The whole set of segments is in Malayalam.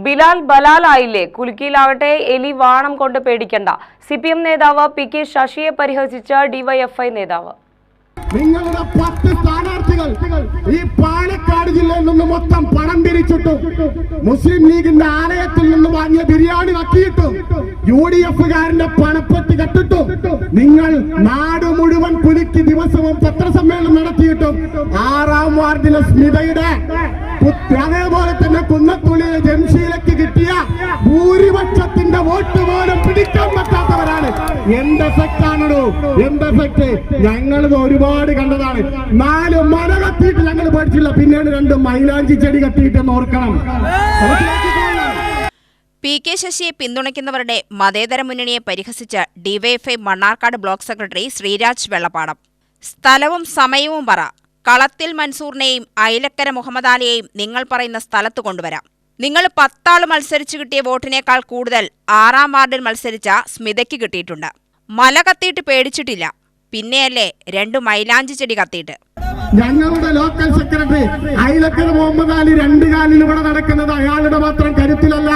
ബിലാൽ ബലാലായില്ലേ? കുലുക്കിയിലാവട്ടെ എലി വാണം കൊണ്ട് പേടിക്കണ്ട. CPM നേതാവ് PK ശശിയെ പരിഹസിച്ച DYFI നേതാവ്. നിങ്ങളുടെ 10 സ്ഥാനാർത്ഥികൾ ഈ പാലക്കാട് ജില്ലയിൽ നിന്ന് മൊത്തം പണം പിരിച്ചിട്ടു. മുസ്ലിം ലീഗിന്റെ ആലയത്തിൽ നിന്ന് വാങ്ങിയ ബിരിയാണി നക്കിയിട്ടും UDF-കാരന്റെ പണപ്പെട്ടി കെട്ടിട്ടും നിങ്ങൾ നാട് മുഴുവൻ കുലുക്കി ദിവസവും പത്രസമ്മേളനം നടത്തിയിട്ടും 6-ാം വാർഡിലെ സ്മിതയുടെ അതേപോലെ തന്നെ കുന്നത്തുള്ളിലെ ജംഷീലയ്ക്ക് കിട്ടിയ ഭൂരിപക്ഷത്തിന്റെ വോട്ട് പോലും പിടിക്കാൻ പറ്റാത്തവരാണ്. എന്ത് എഫക്റ്റാണോ, എന്ത് എഫക്ട്? ഞങ്ങളിത് ഒരുപാട് കണ്ടതാണ്. 4 മല കത്തിയിട്ട് ഞങ്ങൾ പഠിച്ചില്ല, പിന്നീട് 2 മൈലാഞ്ചി ചെടി കത്തിയിട്ടെന്ന് ഓർക്കണം. PK ശശിയെ പിന്തുണയ്ക്കുന്നവരുടെ മതേതര മുന്നണിയെ പരിഹസിച്ച DYFI Mannarkkad block secretary Sreeraj Vellappadam. സ്ഥലവും സമയവും പറ. കളത്തിൽ മൻസൂറിനെയും അയിലക്കര മുഹമ്മദ് അലിയെയും നിങ്ങൾ പറയുന്ന സ്ഥലത്ത് കൊണ്ടുവരാം. നിങ്ങൾ 10 ആൾ മത്സരിച്ചു കിട്ടിയ വോട്ടിനേക്കാൾ കൂടുതൽ 6-ാം വാർഡിൽ മത്സരിച്ച സ്മിതയ്ക്ക് കിട്ടിയിട്ടുണ്ട്. മല കത്തിയിട്ട് പേടിച്ചിട്ടില്ല, പിന്നെയല്ലേ 2 മൈലാഞ്ചി ചെടി കത്തിയിട്ട്. ഞങ്ങളുടെ ലോക്കൽ സെക്രട്ടറി അയിലക്കര മുഹമ്മദ് അലി 2 കാലിൽ ഇവിടെ നടക്കുന്നത് അയാളുടെ മാത്രം കരുത്തിലല്ല,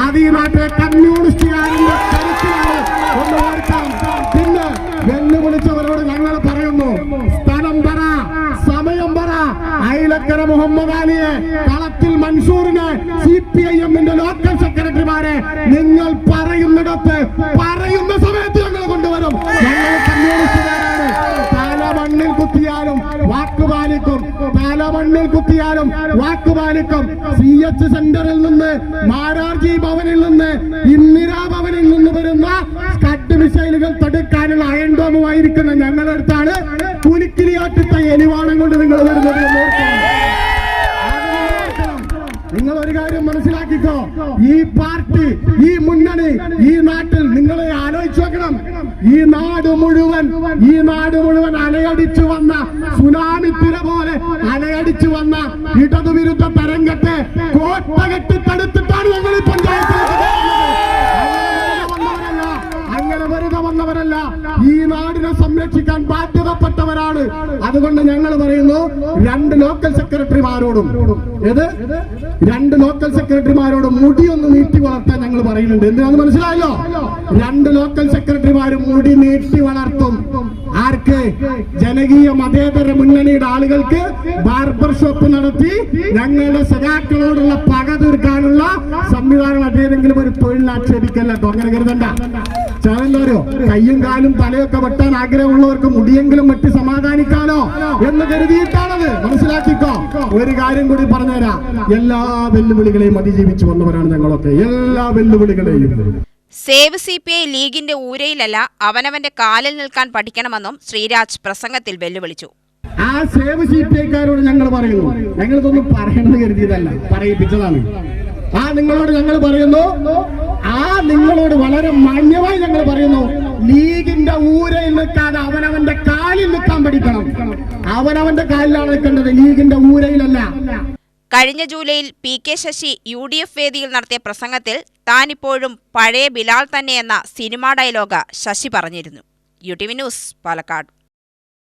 അത് ഈ നാട്ടിലെ കമ്മ്യൂണിസ്റ്റുകാരുടെ കരുത്തിലാണ്. പിന്നെ വെല്ലുവിളിച്ചവരോട് ഞങ്ങൾ പറയുന്നു, സ്ഥലം പറ, സമയം പറ. അയിലക്കര മുഹമ്മദ് അലിയെ, കളത്തിൽ മൻസൂറിനെ, CPIM-ന്റെ ലോക്കൽ സെക്രട്ടറിമാരെ നിങ്ങൾ പറയുന്നിടത്ത് പറയുന്ന സമയത്ത് ഞങ്ങൾ കൊണ്ടുവരും. ഞങ്ങൾ കമ്മ്യൂണിസ്റ്റുകാരാണ്. മണ്ണിൽ കുത്തിയാലും വാക്കുപാലിക്കും, മണ്ണിൽ കുത്തിയാലും വാക്കുപാലിക്കും. CH സെന്ററിൽ നിന്ന്, മാരാർജി ഭവനിൽ നിന്ന്, ഇന്ദിരാ ഭവനിൽ നിന്ന് വരുന്ന സ്കഡ് മിസൈലുകൾ തടുക്കാനുള്ള അയൺ ഡോമുമായിരിക്കുന്ന ഞങ്ങളുടെ അടുത്താണ് കുലുക്കിലിയാട്ടിട്ട എലിവാണം കൊണ്ട് നിങ്ങൾ വരുന്നത്. നിങ്ങൾ ഒരു കാര്യം മനസ്സിലാക്കിക്കോ, ഈ പാർട്ടി, ഈ മുന്നണി ഈ നാട്ടിൽ നിങ്ങളെ ആലോചിച്ചു നോക്കണം. ഈ നാട് മുഴുവൻ അലയടിച്ചു വന്ന സുനാമി തിര പോലെ അലയടിച്ചു വന്ന ഇടതുവിരുദ്ധ തരംഗത്തെ കോട്ട കെട്ടി തടുത്തിട്ടാണ് ഞങ്ങൾ ഈ പഞ്ചായത്തിൽ. അങ്ങനെ വെറുതെ വന്നവരല്ല, ഈ നാടിനെ സംരക്ഷിക്കാൻ ബാധ്യതപ്പെട്ടവരാണ്. അതുകൊണ്ട് ഞങ്ങൾ പറയുന്നു, 2 ലോക്കൽ സെക്രട്ടറിമാരോടും 2 ലോക്കൽ സെക്രട്ടറിമാരോടും മുടിയൊന്ന് നീട്ടി വളർത്താൻ ഞങ്ങൾ പറയുന്നുണ്ട്. എന്തിനാന്ന് മനസ്സിലായല്ലോ? 2 ലോക്കൽ സെക്രട്ടറിമാരും മുടി നീട്ടി വളർത്തും. ആർക്ക്? ജനകീയ മതേതര മുന്നണിയുടെ ആളുകൾക്ക് ബാർബർ ഷോപ്പ് നടത്തി ഞങ്ങളുടെ സഖാക്കളോടുള്ള പക തീർക്കാനുള്ള സംവിധാനം. അതേതെങ്കിലും ഒരു തൊഴിലാക്ഷേപിക്കല്ലോ, അങ്ങനെ കരുതണ്ട. ചാനല്ലോ കയ്യും കാലും തലയൊക്കെ വെട്ടാൻ ആഗ്രഹമുള്ളവർക്ക് മുടിയെങ്കിലും വെട്ടി സമാധാനിക്കാനോ എന്ന് കരുതിയിട്ടാണത്. മനസ്സിലാക്കിക്കോ. ഒരു കാര്യം കൂടി പറഞ്ഞുതരാം, എല്ലാ വെല്ലുവിളികളെയും അതിജീവിച്ചു വന്നവരാണ് ഞങ്ങളൊക്കെ, എല്ലാ വെല്ലുവിളികളെയും. സേവ് CPI ലീഗിന്റെ ഊരയിലല്ല, അവനവന്റെ കാലിൽ നിൽക്കാൻ പഠിക്കണമെന്നും ശ്രീരാജ് പ്രസംഗത്തിൽ വെല്ലുവിളിച്ചു. ആ സേവ് CPI-ക്കാരോട് ഞങ്ങൾ പറയുന്നു, ഞങ്ങളിതൊന്നും പറയണമെന്ന് കരുതിയതല്ല, പറയിപ്പിച്ചതാണ്. നിങ്ങളോട് ഞങ്ങൾ പറയുന്നു, നിങ്ങളോട് വളരെ മാന്യമായി ഞങ്ങൾ പറയുന്നു, ലീഗിന്റെ ഊരയിൽ നിൽക്കാതെ അവനവന്റെ കാലിൽ നിൽക്കാൻ പഠിക്കണം. അവനവന്റെ കാലിലാണ് നിൽക്കേണ്ടത്, ലീഗിന്റെ ഊരയിലല്ല. കഴിഞ്ഞ ജൂലൈയിൽ PK ശശി UDF വേദിയിൽ നടത്തിയ പ്രസംഗത്തിൽ താനിപ്പോഴും പഴയ ബിലാൽ തന്നെയെന്ന സിനിമാ ഡയലോഗ് ശശി പറഞ്ഞിരുന്നു. UTV news, Palakkad.